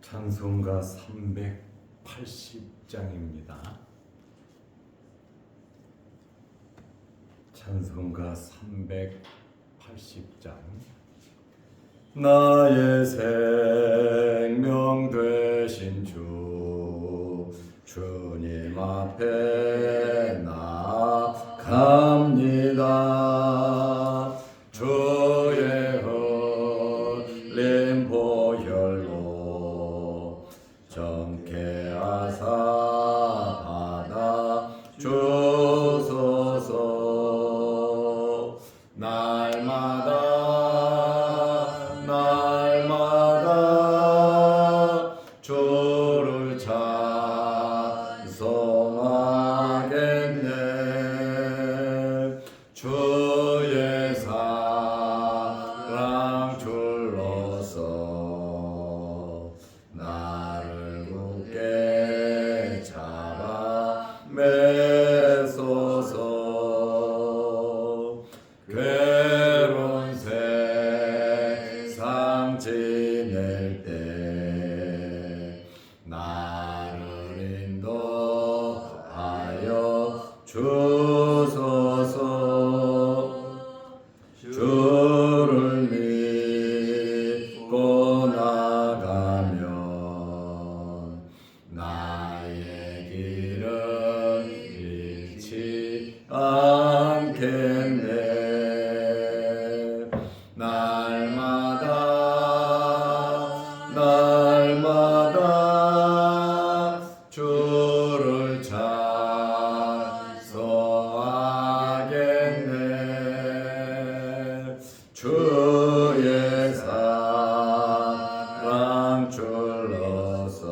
찬송가 380장입니다. 찬송가 380장. 나의 생명 되신 주님 앞에 나갑니다. 주의 흘린 보혈로 정케 하사 받아 주소서. 날마다 주를 찬송하겠네. 주의 사랑 줄로서 나를 굳게 잡아 매소서. 괴로운 세상 지낼 때 나를 인도하여 주소서. 주를 믿고 나가면 나의 길은 잃지 않겠네. 날마다 주를 찬송하겠네. 주의 사랑 줄로서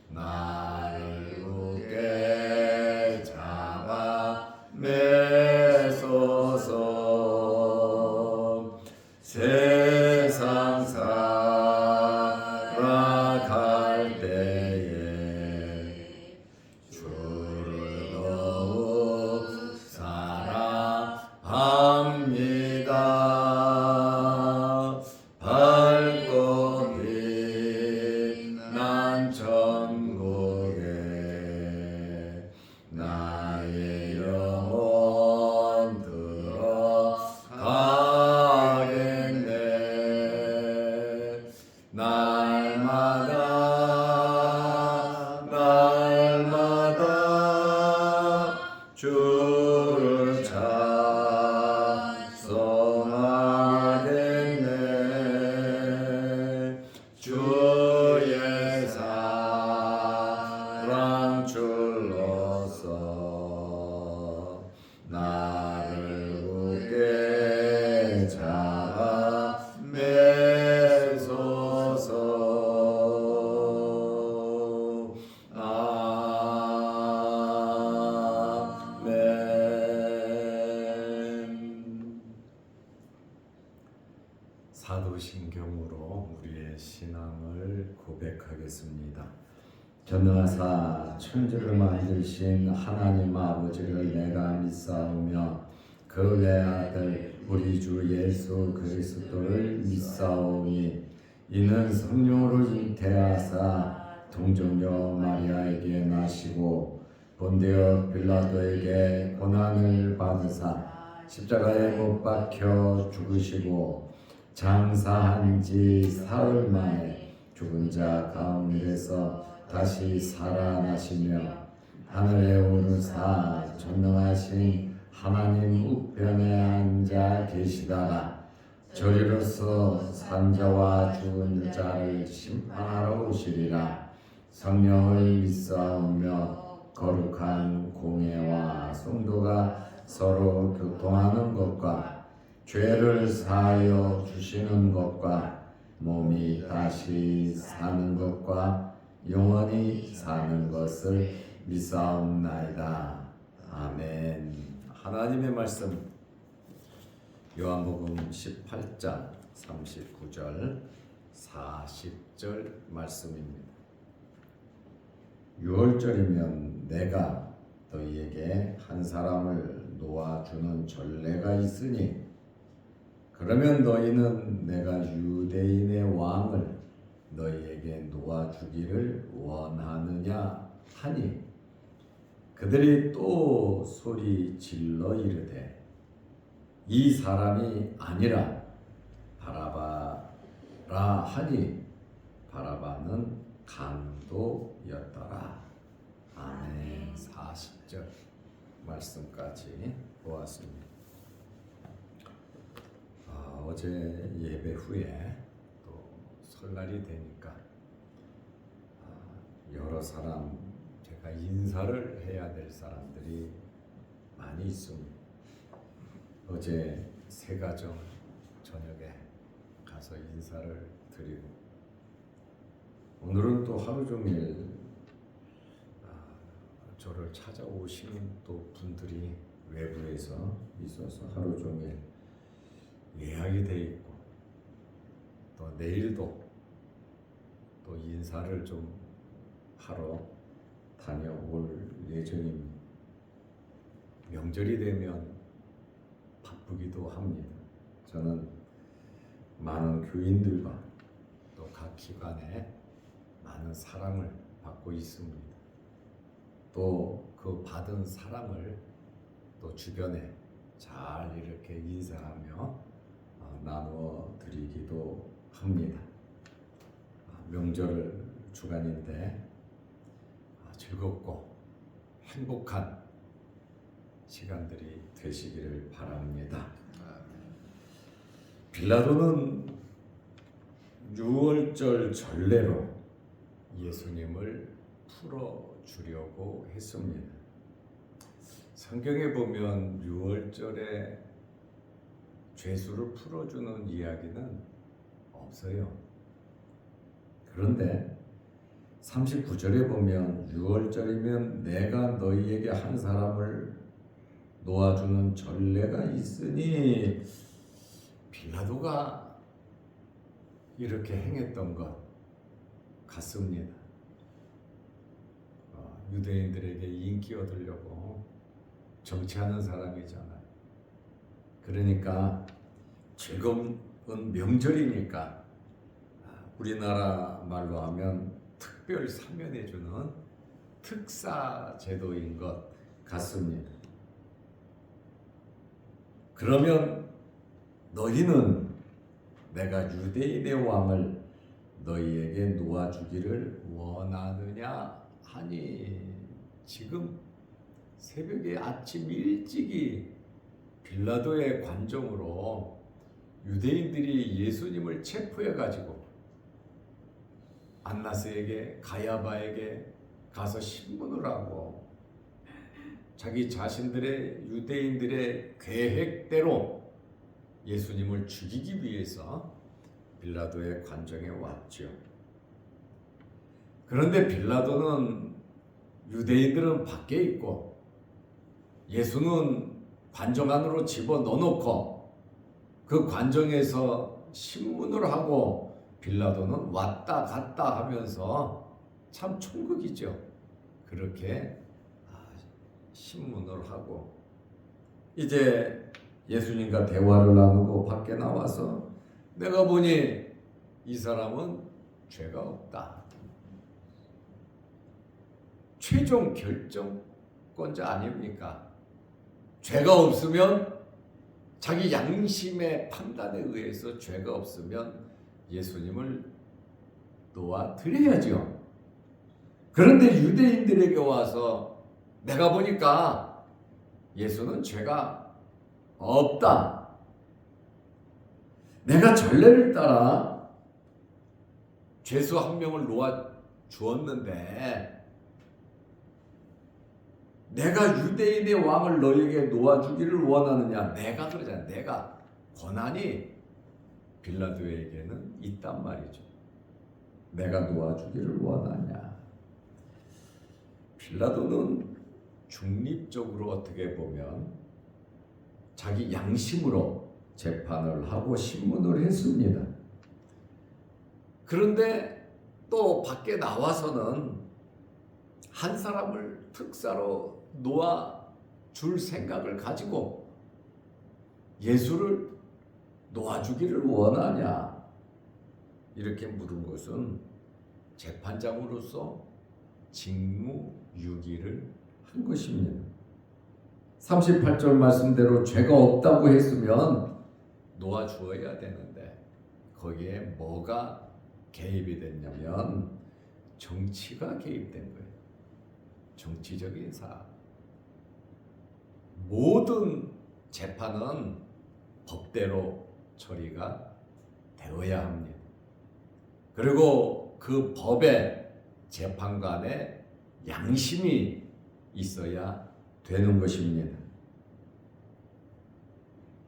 나를 굳게 잡아 매소서. 세상 살아갈 때에 주를 더욱 사랑합니다. 밝고 빛난 천국에 나의 영혼 들어가겠네. 날마다 주를 찬송하겠네. 주의 사랑 줄로서 나를 굳게 잡아 매소서. 아멘. 사도신경으로 우리의 신앙을 고백하겠습니다. 전능하사 천지를 만드신 하나님 아버지를 내가 믿사오며 그 외아들 우리 주 예수 그리스도를 믿사오니 이는 성령으로 잉태하사 동정녀 마리아에게 나시고 본디오 빌라도에게 고난을 받으사 십자가에 못 박혀 죽으시고 장사한 지 사흘 만에 죽은 자 가운데서 다시 살아나시며 하늘에 오르사 전능하신 하나님 우편에 앉아 계시다가 저리로서 산자와 죽은 자를 심판하러 오시리라. 성령을 믿사오며 거룩한 공예와 성도가 서로 교통하는 것과 죄를 사하여 주시는 것과 몸이 다시 사는 것과 영원히 사는 것을 믿사옵나이다. 아멘. 하나님의 말씀 요한복음 18장 39절 40절 말씀입니다. 6월절이면 내가 너희에게 한 사람을 놓아주는 전례가 있으니 그러면 너희는 내가 유대인의 왕을 너희에게 놓아주기를 원하느냐 하니 그들이 또 소리 질러 이르되 이 사람이 아니라 바라바라 하니 바라바는 강도였더라. 아멘. 40절 말씀까지 보았습니다. 어제 예배 후에 또 설날이 되니까 여러 사람 제가 인사를 해야 될 사람들이 많이 있습니다. 어제 새가정 저녁에 가서 인사를 드리고 오늘은 또 하루 종일 저를 찾아오시는 또 분들이 외부에서 있어서 하루 종일 예약이 돼 있고 또 내일도 또 인사를 좀 하러 다녀올 예정입니다. 명절이 되면 바쁘기도 합니다. 저는 많은 교인들과 또 각 기관에 많은 사랑을 받고 있습니다. 또 그 받은 사랑을 또 주변에 잘 이렇게 인사하며 나누어 드리기도 합니다. 명절 주간인데 즐겁고 행복한 시간들이 되시기를 바랍니다. 빌라도는 유월절 전례로 예수님을 풀어주려고 했습니다. 성경에 보면 유월절에 죄수를 풀어주는 이야기는 없어요. 그런데 39절에 보면 유월절이면 내가 너희에게 한 사람을 놓아주는 전례가 있으니 빌라도가 이렇게 행했던 것 같습니다. 유대인들에게 인기 얻으려고 정치하는 사람이잖아요. 그러니까 즐거운 명절이니까 우리나라 말로 하면 특별 사면해주는 특사 제도인 것 같습니다. 그러면 너희는 내가 유대인의 왕을 너희에게 놓아주기를 원하느냐 하니 지금 새벽에 아침 일찍이 빌라도의 관정으로 유대인들이 예수님을 체포해가지고 안나스에게 가야바에게 가서 신문을 하고 자기 자신들의 유대인들의 계획대로 예수님을 죽이기 위해서 빌라도의 관정에 왔죠. 그런데 빌라도는 유대인들은 밖에 있고 예수는 관정 안으로 집어넣어놓고 그 관정에서 신문을 하고 빌라도는 왔다 갔다 하면서 참 총극이죠. 그렇게 신문을 하고 이제 예수님과 대화를 나누고 밖에 나와서 내가 보니 이 사람은 죄가 없다. 최종 결정권자 아닙니까? 죄가 없으면 자기 양심의 판단에 의해서 죄가 없으면 예수님을 놓아드려야죠. 그런데 유대인들에게 와서 내가 보니까 예수는 죄가 없다. 내가 전례를 따라 죄수 한 명을 놓아 주었는데 내가 유대인의 왕을 너에게 놓아주기를 원하느냐? 내가 그러잖아. 내가 권한이 빌라도에게는 있단 말이죠. 내가 놓아주기를 원하냐? 빌라도는 중립적으로 어떻게 보면 자기 양심으로 재판을 하고 신문을 했습니다. 그런데 또 밖에 나와서는 한 사람을 특사로 놓아줄 생각을 가지고 예수를 놓아주기를 원하냐? 이렇게 물은 것은 재판장으로서 직무유기를 한 것입니다. 38절 말씀대로 죄가 없다고 했으면 놓아주어야 되는데 거기에 뭐가 개입이 됐냐면 정치가 개입된 거예요. 정치적인 사안. 모든 재판은 법대로 처리가 되어야 합니다. 그리고 그 법에 재판관의 양심이 있어야 되는 것입니다.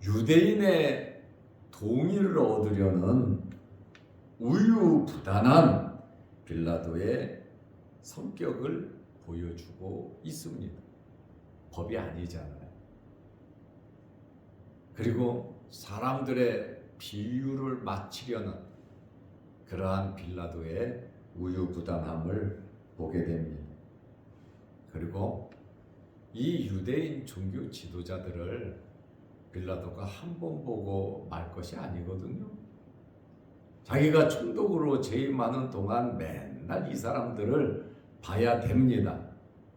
유대인의 동의를 얻으려는 우유부단한 빌라도의 성격을 보여주고 있습니다. 법이 아니잖아요. 그리고 사람들의 비유를 맞추려는 그러한 빌라도의 우유부단함을 보게 됩니다. 그리고 이 유대인 종교 지도자들을 빌라도가 한 번 보고 말 것이 아니거든요. 자기가 총독으로 재임하는 동안 맨날 이 사람들을 봐야 됩니다.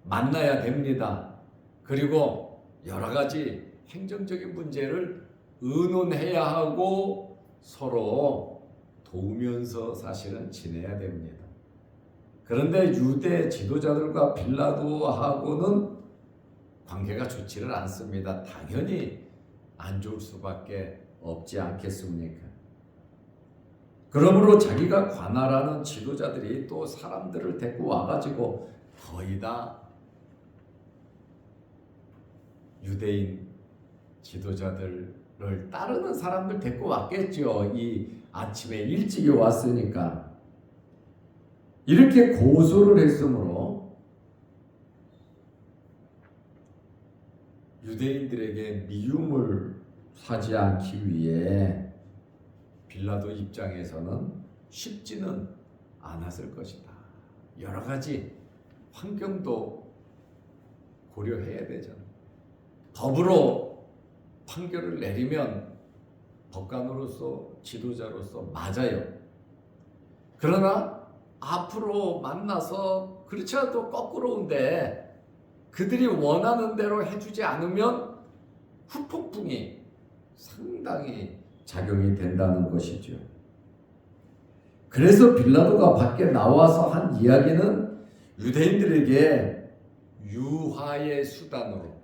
만나야 됩니다. 그리고 여러 가지 행정적인 문제를 의논해야 하고 서로 도우면서 사실은 지내야 됩니다. 그런데 유대 지도자들과 빌라도하고는 관계가 좋지를 않습니다. 당연히 안 좋을 수밖에 없지 않겠습니까? 그러므로 자기가 관할하는 지도자들이 또 사람들을 데리고 와가지고 거의 다 유대인 지도자들을 따르는 사람들 데리고 왔겠죠. 이 아침에 일찍이 왔으니까. 이렇게 고소를 했으므로 유대인들에게 미움을 사지 않기 위해 빌라도 입장에서는 쉽지는 않았을 것이다. 여러 가지 환경도 고려해야 되잖아요. 법으로 판결을 내리면 법관으로서 지도자로서 맞아요. 그러나 앞으로 만나서 그렇지 않아도 거꾸로운데 그들이 원하는 대로 해주지 않으면 후폭풍이 상당히 작용이 된다는 것이죠. 그래서 빌라도가 밖에 나와서 한 이야기는 유대인들에게 유화의 수단으로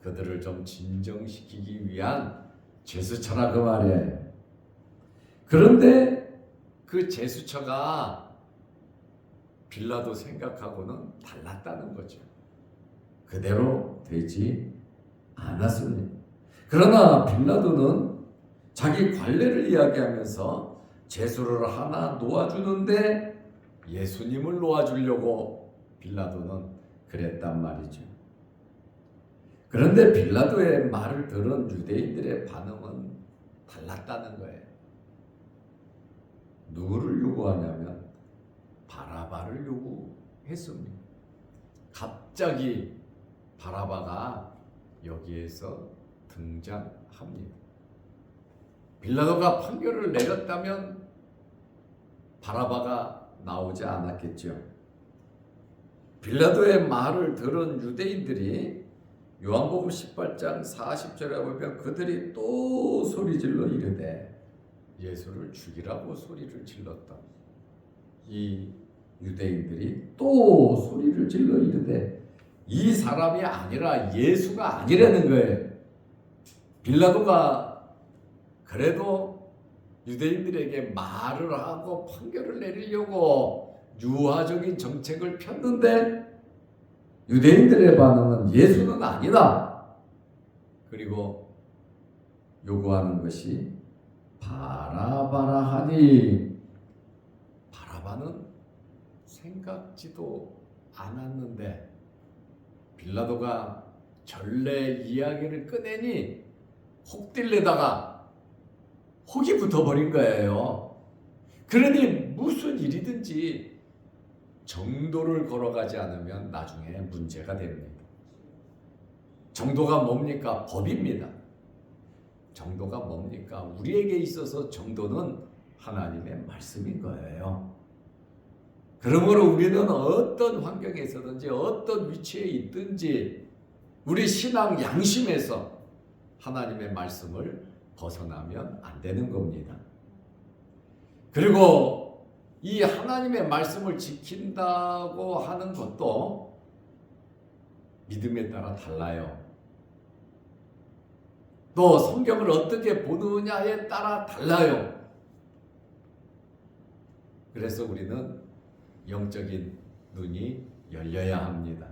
그들을 좀 진정시키기 위한 제스처라 그 말이에요. 그런데 그 제스처가 빌라도 생각하고는 달랐다는 거죠. 그대로 되지 않았습니다. 그러나 빌라도는 자기 관례를 이야기하면서 제수를 하나 놓아주는데 예수님을 놓아주려고 빌라도는 그랬단 말이죠. 그런데 빌라도의 말을 들은 유대인들의 반응은 달랐다는 거예요. 누구를 요구하냐면 바라바를 요구했습니다. 갑자기 바라바가 여기에서 등장합니다. 빌라도가 판결을 내렸다면 바라바가 나오지 않았겠죠. 빌라도의 말을 들은 유대인들이 요한복음 18장 40절에 보면 그들이 또 소리질러 이르되 예수를 죽이라고 소리를 질렀다. 이 유대인들이 또 소리를 질러 이르되 이 사람이 아니라 예수가 아니라는 거예요. 빌라도가 그래도 유대인들에게 말을 하고 판결을 내리려고 유화적인 정책을 폈는데 유대인들의 반응은 예수는 아니다. 그리고 요구하는 것이 바라바라 하니 바라바는 생각지도 않았는데 빌라도가 전례 이야기를 꺼내니 혹딜레다가 혹이 붙어버린 거예요. 그러니 무슨 일이든지 정도를 걸어가지 않으면 나중에 문제가 됩니다. 정도가 뭡니까? 법입니다. 정도가 뭡니까? 우리에게 있어서 정도는 하나님의 말씀인 거예요. 그러므로 우리는 어떤 환경에서든지 어떤 위치에 있든지 우리 신앙 양심에서 하나님의 말씀을 벗어나면 안 되는 겁니다. 그리고 이 하나님의 말씀을 지킨다고 하는 것도 믿음에 따라 달라요. 또 성경을 어떻게 보느냐에 따라 달라요. 그래서 우리는 영적인 눈이 열려야 합니다.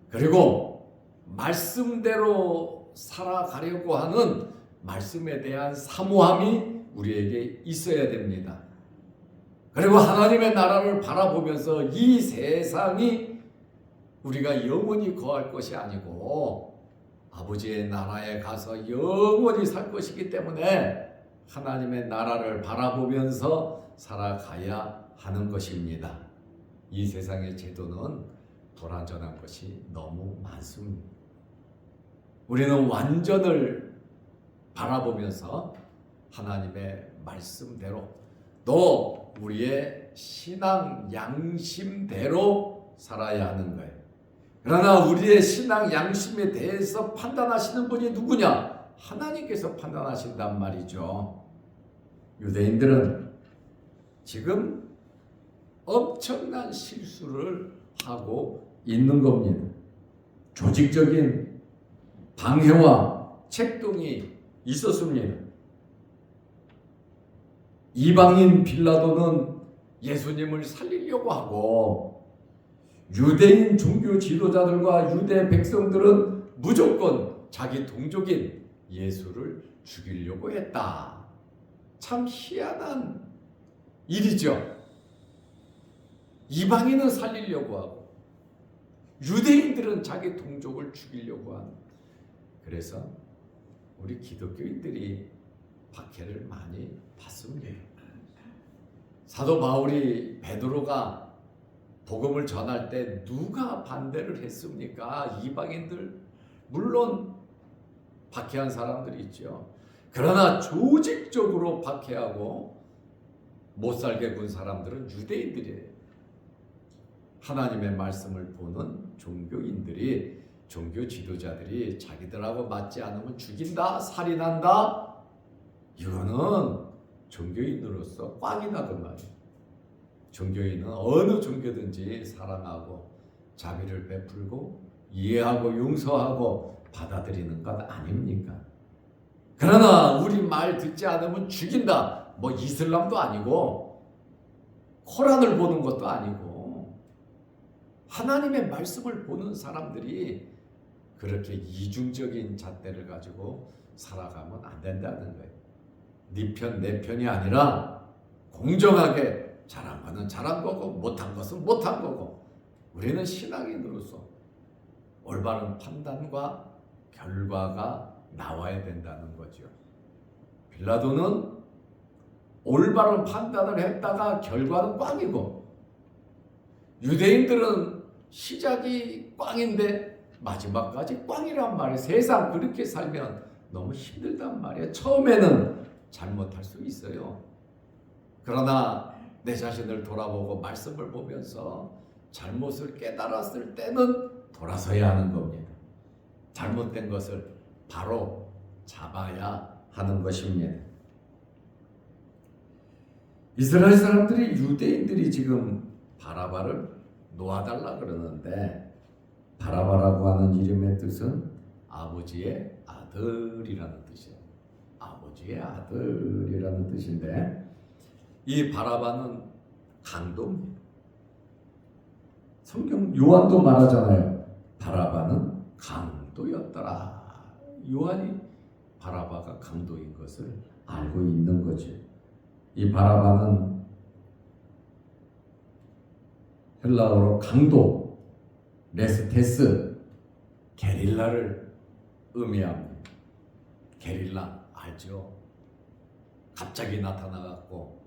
그리고 말씀대로 살아가려고 하는 말씀에 대한 사모함이 우리에게 있어야 됩니다. 그리고 하나님의 나라를 바라보면서 이 세상이 우리가 영원히 거할 것이 아니고 아버지의 나라에 가서 영원히 살 것이기 때문에 하나님의 나라를 바라보면서 살아가야 하는 것입니다. 이 세상의 제도는 불완전한 것이 너무 많습니다. 우리는 완전을 바라보면서 하나님의 말씀대로 또 우리의 신앙 양심대로 살아야 하는 거예요. 그러나 우리의 신앙 양심에 대해서 판단하시는 분이 누구냐? 하나님께서 판단하신단 말이죠. 유대인들은 지금 엄청난 실수를 하고 있는 겁니다. 조직적인 방해와 책동이 있었습니다. 이방인 빌라도는 예수님을 살리려고 하고 유대인 종교 지도자들과 유대 백성들은 무조건 자기 동족인 예수를 죽이려고 했다. 참 희한한 일이죠. 이방인은 살리려고 하고 유대인들은 자기 동족을 죽이려고 하는. 그래서 우리 기독교인들이 박해를 많이 받습니다. 사도 바울이 베드로가 복음을 전할 때 누가 반대를 했습니까? 이방인들, 물론 박해한 사람들이 있죠. 그러나 조직적으로 박해하고 못 살게 군 사람들은 유대인들이에요. 하나님의 말씀을 보는 종교인들이, 종교 지도자들이 자기들하고 맞지 않으면 죽인다, 살인한다. 이거는 종교인으로서 꽝이다 그 말이에요. 종교인은 어느 종교든지 사랑하고 자비를 베풀고 이해하고 용서하고 받아들이는 것 아닙니까? 그러나 우리 말 듣지 않으면 죽인다. 뭐 이슬람도 아니고 코란을 보는 것도 아니고 하나님의 말씀을 보는 사람들이 그렇게 이중적인 잣대를 가지고 살아가면 안 된다는 거예요. 네 편, 내 편이 아니라 공정하게 잘한 거는 잘한 거고 못한 것은 못한 거고 우리는 신앙인으로서 올바른 판단과 결과가 나와야 된다는 거죠. 빌라도는 올바른 판단을 했다가 결과는 꽝이고 유대인들은 시작이 꽝인데 마지막까지 꽝이란 말이에요. 세상 그렇게 살면 너무 힘들단 말이에요. 처음에는 잘못할 수 있어요. 그러나 내 자신을 돌아보고 말씀을 보면서 잘못을 깨달았을 때는 돌아서야 하는 겁니다. 잘못된 것을 바로 잡아야 하는 것입니다. 이스라엘 사람들이 유대인들이 지금 바라바를 놓아달라 그러는데 바라바라고 하는 이름의 뜻은 아버지의 아들이라는 뜻이에요. 아버지의 아들이라는 뜻인데 이 바라바는 강도입니다. 성경 요한도 말하잖아요. 바라바는 강도였더라. 요한이 바라바가 강도인 것을 알고 있는 거죠. 이 바라바는 헬라어로 강도, 레스테스, 게릴라를 의미합니다. 게릴라 알죠? 갑자기 나타나갖고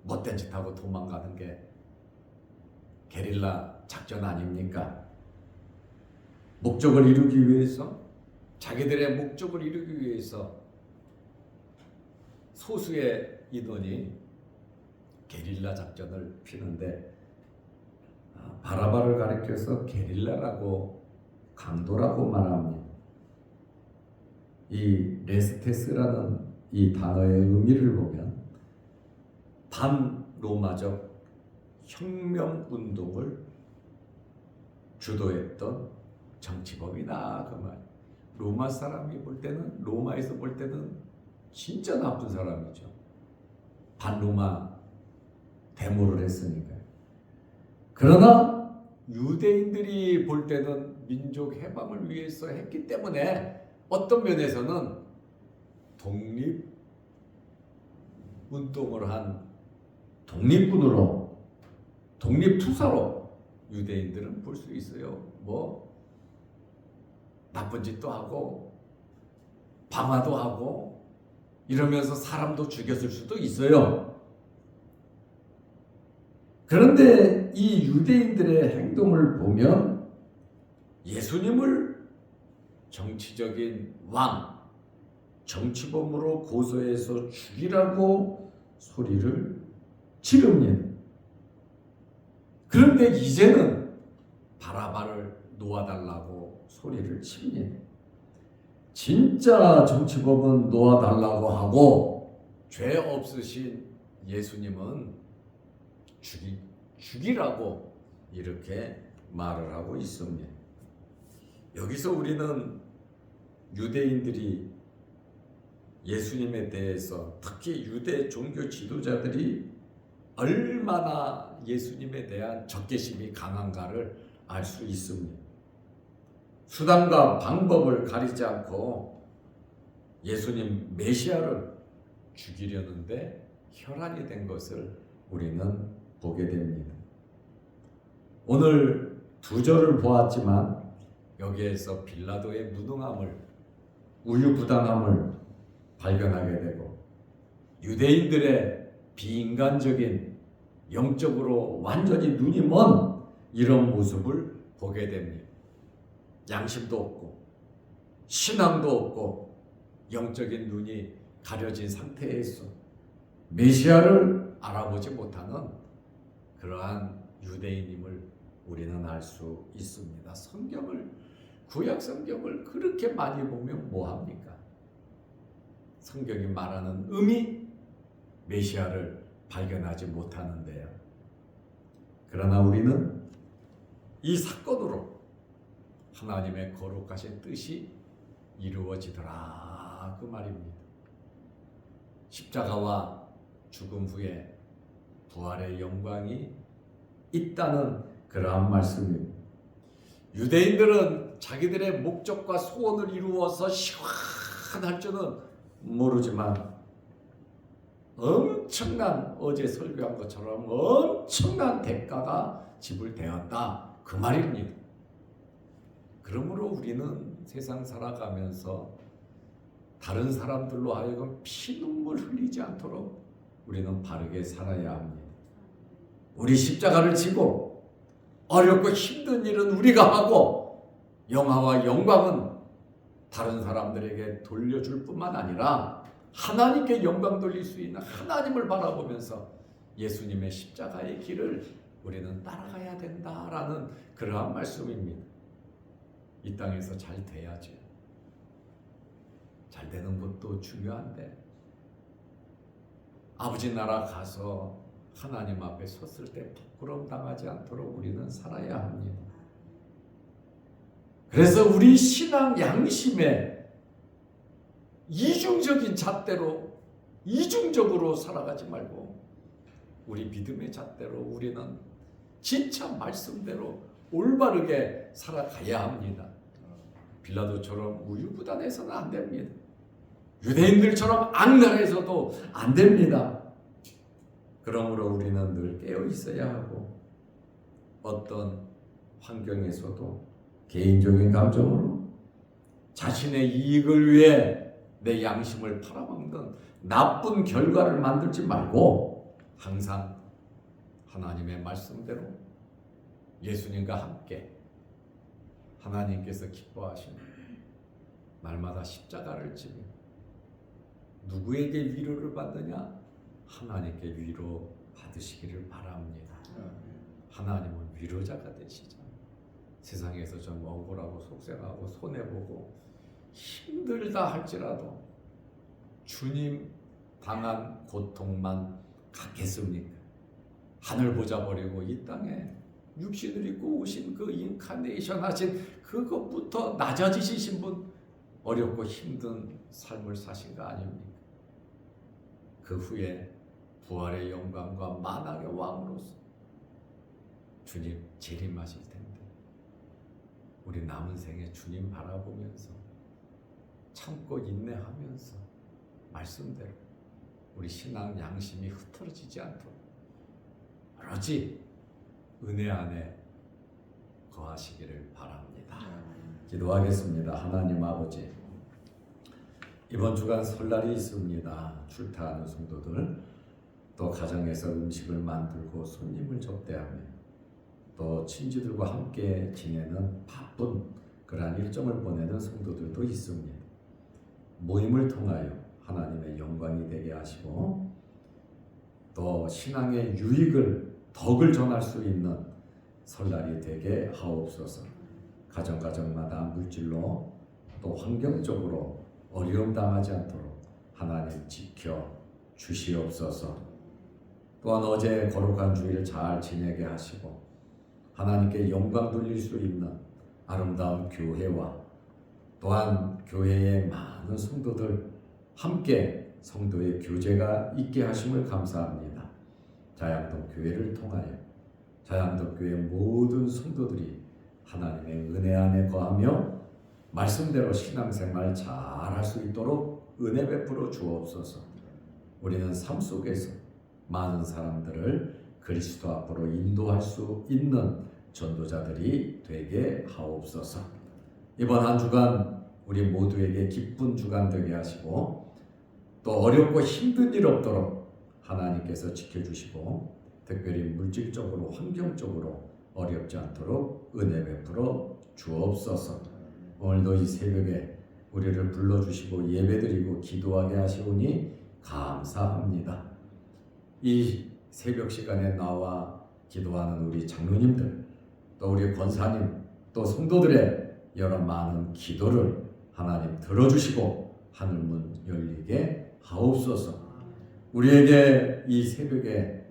못된 짓 하고 도망가는 게 게릴라 작전 아닙니까? 목적을 이루기 위해서, 자기들의 목적을 이루기 위해서 소수의 인원이 게릴라 작전을 피는데 바라바를 가리켜서 게릴라라고 강도라고 말합니다. 이 레스테스라는 이 단어의 의미를 보면 반로마적 혁명운동을 주도했던 정치범이다 그 말. 로마 사람이 볼 때는, 로마에서 볼 때는 진짜 나쁜 사람이죠. 반로마 데모를 했으니까요. 그러나 유대인들이 볼 때는 민족 해방을 위해서 했기 때문에 어떤 면에서는 독립운동을 한 독립군으로, 독립투사로 유대인들은 볼 수 있어요. 뭐 나쁜 짓도 하고 방화도 하고 이러면서 사람도 죽였을 수도 있어요. 그런데 이 유대인들의 행동을 보면 예수님을 정치적인 왕, 정치범으로 고소해서 죽이라고 소리를 지릅니다. 그런데 이제는 바라바를 놓아달라고 소리를 칩니다. 진짜 정치범은 놓아달라고 하고 죄 없으신 예수님은 죽이라고 이렇게 말을 하고 있습니다. 여기서 우리는 유대인들이 예수님에 대해서, 특히 유대 종교 지도자들이 얼마나 예수님에 대한 적개심이 강한가를 알 수 있습니다. 수단과 방법을 가리지 않고 예수님 메시아를 죽이려는데 혈안이 된 것을 우리는 보게 됩니다. 오늘 두 절을 보았지만 여기에서 빌라도의 무능함을, 우유부단함을 발견하게 되고 유대인들의 비인간적인, 영적으로 완전히 눈이 먼 이런 모습을 보게 됩니다. 양심도 없고 신앙도 없고 영적인 눈이 가려진 상태에서 메시아를 알아보지 못하는 그러한 유대인임을 우리는 알 수 있습니다. 성경을, 구약 성경을 그렇게 많이 보면 뭐합니까? 성경이 말하는 의미, 메시아를 발견하지 못하는데요. 그러나 우리는 이 사건으로 하나님의 거룩하신 뜻이 이루어지더라 그 말입니다. 십자가와 죽음 후에 부활의 영광이 있다는 그러한 말씀입니다. 유대인들은 자기들의 목적과 소원을 이루어서 시원할 줄은 모르지만 엄청난, 어제 설교한 것처럼 엄청난 대가가 지불되었다 그 말입니다. 그러므로 우리는 세상 살아가면서 다른 사람들로 하여금 피눈물 흘리지 않도록 우리는 바르게 살아야 합니다. 우리 십자가를 지고 어렵고 힘든 일은 우리가 하고 영화와 영광은 다른 사람들에게 돌려줄 뿐만 아니라 하나님께 영광 돌릴 수 있는 하나님을 바라보면서 예수님의 십자가의 길을 우리는 따라가야 된다라는 그러한 말씀입니다. 이 땅에서 잘 돼야죠. 잘 되는 것도 중요한데 아버지 나라 가서 하나님 앞에 섰을 때 부끄러움 당하지 않도록 우리는 살아야 합니다. 그래서 우리 신앙 양심에 이중적인 잣대로, 이중적으로 살아가지 말고 우리 믿음의 잣대로 우리는 진짜 말씀대로 올바르게 살아가야 합니다. 빌라도처럼 우유부단해서는 안 됩니다. 유대인들처럼 악랄해서도 안 됩니다. 그러므로 우리는 늘 깨어 있어야 하고 어떤 환경에서도 개인적인 감정으로 자신의 이익을 위해 내 양심을 팔아먹는 나쁜 결과를 만들지 말고 항상 하나님의 말씀대로 예수님과 함께 하나님께서 기뻐하시는 날마다 십자가를 지며 누구에게 위로를 받느냐? 하나님께 위로하는 받으시기를 바랍니다. 하나님은 위로자가 되시죠. 세상에서 좀 억울하고 속상하고 손해보고 힘들다 할지라도 주님 당한 고통만 갖겠습니까? 하늘 보자 버리고 이 땅에 육신을 입고 오신 그 인카네이션 하신 그것부터 낮아지신 분, 어렵고 힘든 삶을 사신 거 아닙니까? 그 후에 부활의 영광과 만왕의 왕으로서 주님 재림하실 텐데 우리 남은 생에 주님 바라보면서 참고 인내하면서 말씀대로 우리 신앙 양심이 흐트러지지 않도록 오로지 은혜 안에 거하시기를 바랍니다. 기도하겠습니다. 하나님 아버지, 이번 주간 설날이 있습니다. 출타하는 성도들, 또 가정에서 음식을 만들고 손님을 접대하며 또 친지들과 함께 지내는 바쁜 그러한 일정을 보내는 성도들도 있습니다. 모임을 통하여 하나님의 영광이 되게 하시고 또 신앙의 유익을 덕을 전할 수 있는 설날이 되게 하옵소서. 가정마다 물질로 또 환경적으로 어려움 당하지 않도록 하나님 지켜 주시옵소서. 또한 어제 거룩한 주일 잘 지내게 하시고 하나님께 영광 돌릴 수 있는 아름다운 교회와 또한 교회의 많은 성도들 함께 성도의 교제가 있게 하심을 감사합니다. 자양동 교회를 통하여 자양동 교회 모든 성도들이 하나님의 은혜 안에 거하며 말씀대로 신앙생활 잘 할 수 있도록 은혜 베풀어 주옵소서. 우리는 삶 속에서 많은 사람들을 그리스도 앞으로 인도할 수 있는 전도자들이 되게 하옵소서. 이번 한 주간 우리 모두에게 기쁜 주간 되게 하시고 또 어렵고 힘든 일 없도록 하나님께서 지켜주시고 특별히 물질적으로 환경적으로 어렵지 않도록 은혜 베풀어 주옵소서. 오늘도 이 새벽에 우리를 불러주시고 예배드리고 기도하게 하시오니 감사합니다. 이 새벽 시간에 나와 기도하는 우리 장로님들 또 우리 권사님 또 성도들의 여러 많은 기도를 하나님 들어주시고 하늘문 열리게 하옵소서. 우리에게 이 새벽에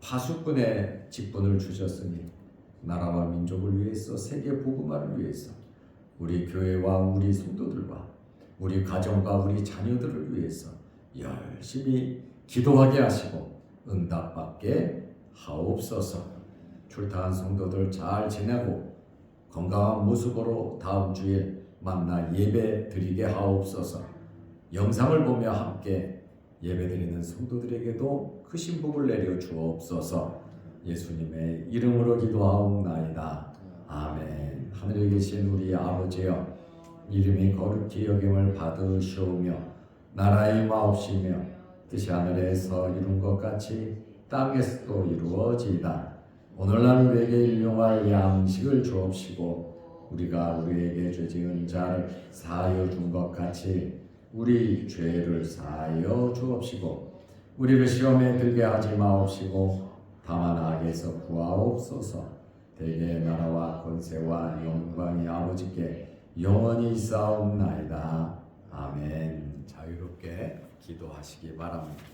파수꾼의 직분을 주셨으니 나라와 민족을 위해서 세계 복음화를 위해서 우리 교회와 우리 성도들과 우리 가정과 우리 자녀들을 위해서 열심히 기도하게 하시고 응답받게 하옵소서. 출타한 성도들 잘 지내고 건강한 모습으로 다음 주에 만나 예배 드리게 하옵소서. 영상을 보며 함께 예배드리는 성도들에게도 크신 복을 내려 주옵소서. 예수님의 이름으로 기도하옵나이다. 아멘. 하늘에 계신 우리 아버지여, 이름이 거룩히 여김을 받으시오며 나라의 마옵시며 뜻이 하늘에서 이룬 것 같이 땅에서도 이루어지이다. 오늘날 우리에게 일용할 양식을 주옵시고 우리가 우리에게 죄 지은 자를 사하여 준 것 같이 우리 죄를 사하여 주옵시고 우리를 시험에 들게 하지 마옵시고 다만 악에서 구하옵소서. 대개 나라와 권세와 영광이 아버지께 영원히 있사옵나이다. 아멘. 자유롭게 기도하시기 바랍니다.